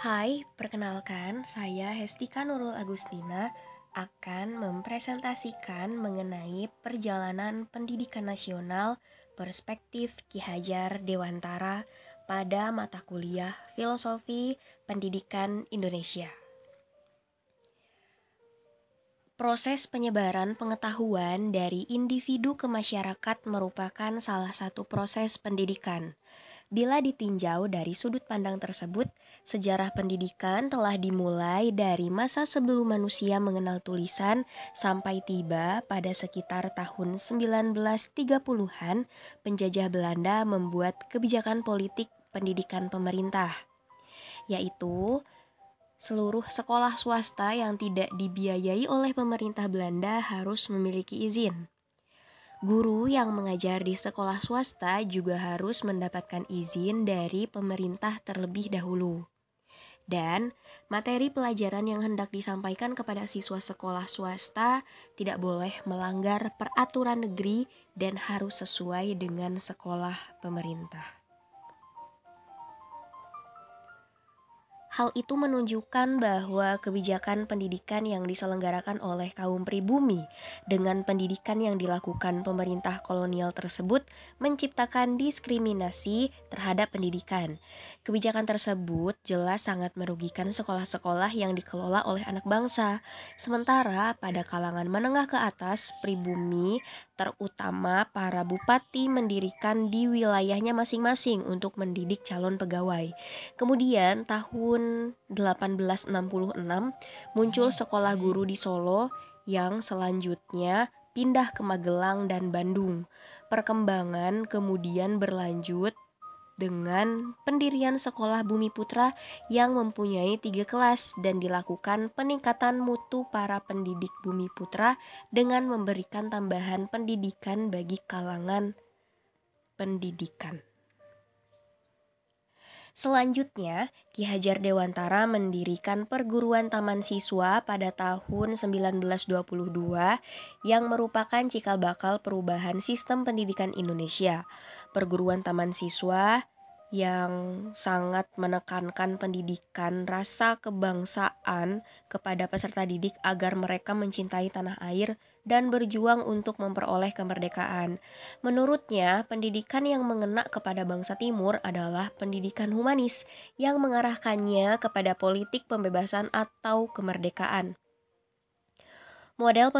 Hai, perkenalkan saya Hestika Nurul Agustina akan mempresentasikan mengenai perjalanan pendidikan nasional perspektif Ki Hajar Dewantara pada mata kuliah Filosofi Pendidikan Indonesia. Proses penyebaran pengetahuan dari individu ke masyarakat merupakan salah satu proses pendidikan. Bila ditinjau dari sudut pandang tersebut, sejarah pendidikan telah dimulai dari masa sebelum manusia mengenal tulisan sampai tiba pada sekitar tahun 1930-an, penjajah Belanda membuat kebijakan politik pendidikan pemerintah, yaitu seluruh sekolah swasta yang tidak dibiayai oleh pemerintah Belanda harus memiliki izin. Guru yang mengajar di sekolah swasta juga harus mendapatkan izin dari pemerintah terlebih dahulu. Dan materi pelajaran yang hendak disampaikan kepada siswa sekolah swasta tidak boleh melanggar peraturan negeri dan harus sesuai dengan sekolah pemerintah. Hal itu menunjukkan bahwa kebijakan pendidikan yang diselenggarakan oleh kaum pribumi dengan pendidikan yang dilakukan pemerintah kolonial tersebut menciptakan diskriminasi terhadap pendidikan. Kebijakan tersebut jelas sangat merugikan sekolah-sekolah yang dikelola oleh anak bangsa. Sementara pada kalangan menengah ke atas, pribumi terutama para bupati mendirikan di wilayahnya masing-masing untuk mendidik calon pegawai. Kemudian tahun 1866 muncul sekolah guru di Solo yang selanjutnya pindah ke Magelang dan Bandung. Perkembangan kemudian berlanjut dengan pendirian sekolah Bumi Putra yang mempunyai 3 kelas dan dilakukan peningkatan mutu para pendidik Bumi Putra dengan memberikan tambahan pendidikan bagi kalangan pendidikan. Selanjutnya, Ki Hajar Dewantara mendirikan perguruan taman siswa pada tahun 1922 yang merupakan cikal bakal perubahan sistem pendidikan Indonesia. Perguruan taman siswa yang sangat menekankan pendidikan rasa kebangsaan kepada peserta didik agar mereka mencintai tanah air dan berjuang untuk memperoleh kemerdekaan. Menurutnya, pendidikan yang mengena kepada bangsa Timur adalah pendidikan humanis yang mengarahkannya kepada politik pembebasan atau kemerdekaan. Model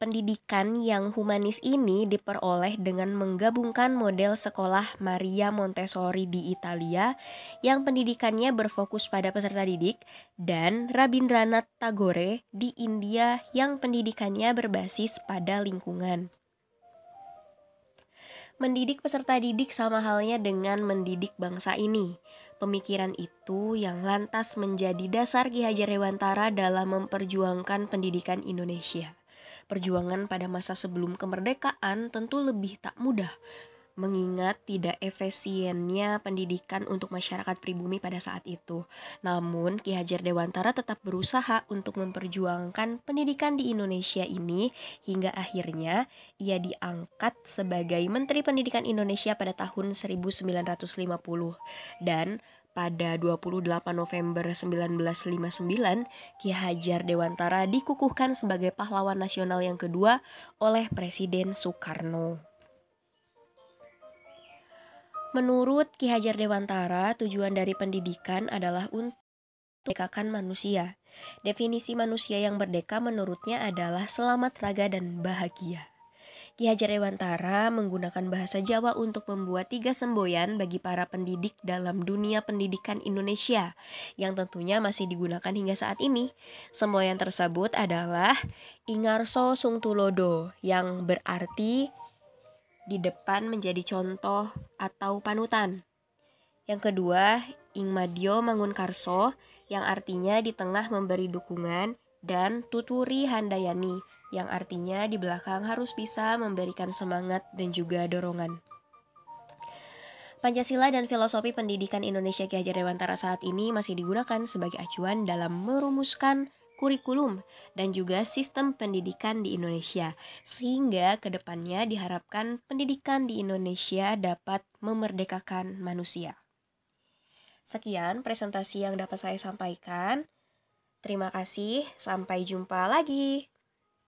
pendidikan yang humanis ini diperoleh dengan menggabungkan model sekolah Maria Montessori di Italia yang pendidikannya berfokus pada peserta didik dan Rabindranath Tagore di India yang pendidikannya berbasis pada lingkungan. Mendidik peserta didik sama halnya dengan mendidik bangsa ini. Pemikiran itu yang lantas menjadi dasar Ki Hajar Dewantara dalam memperjuangkan pendidikan Indonesia. Perjuangan pada masa sebelum kemerdekaan tentu lebih tak mudah, mengingat tidak efisiennya pendidikan untuk masyarakat pribumi pada saat itu. Namun, Ki Hajar Dewantara tetap berusaha untuk memperjuangkan pendidikan di Indonesia ini hingga akhirnya ia diangkat sebagai Menteri Pendidikan Indonesia pada tahun 1950 dan pada 28 November 1959, Ki Hajar Dewantara dikukuhkan sebagai pahlawan nasional yang kedua oleh Presiden Soekarno. Menurut Ki Hajar Dewantara, tujuan dari pendidikan adalah untuk memerdekakan manusia. Definisi manusia yang merdeka menurutnya adalah selamat raga dan bahagia. Ki Hajar Dewantara menggunakan bahasa Jawa untuk membuat 3 semboyan bagi para pendidik dalam dunia pendidikan Indonesia, yang tentunya masih digunakan hingga saat ini. Semboyan tersebut adalah Ingarso Sungtulodo, yang berarti di depan menjadi contoh atau panutan. Yang kedua, Ingmadyo Mangunkarso, yang artinya di tengah memberi dukungan, dan Tuturi Handayani, yang artinya di belakang harus bisa memberikan semangat dan juga dorongan. Pancasila dan filosofi pendidikan Indonesia Ki Hajar Dewantara saat ini masih digunakan sebagai acuan dalam merumuskan kurikulum dan juga sistem pendidikan di Indonesia, sehingga kedepannya diharapkan pendidikan di Indonesia dapat memerdekakan manusia. Sekian presentasi yang dapat saya sampaikan. Terima kasih, sampai jumpa lagi.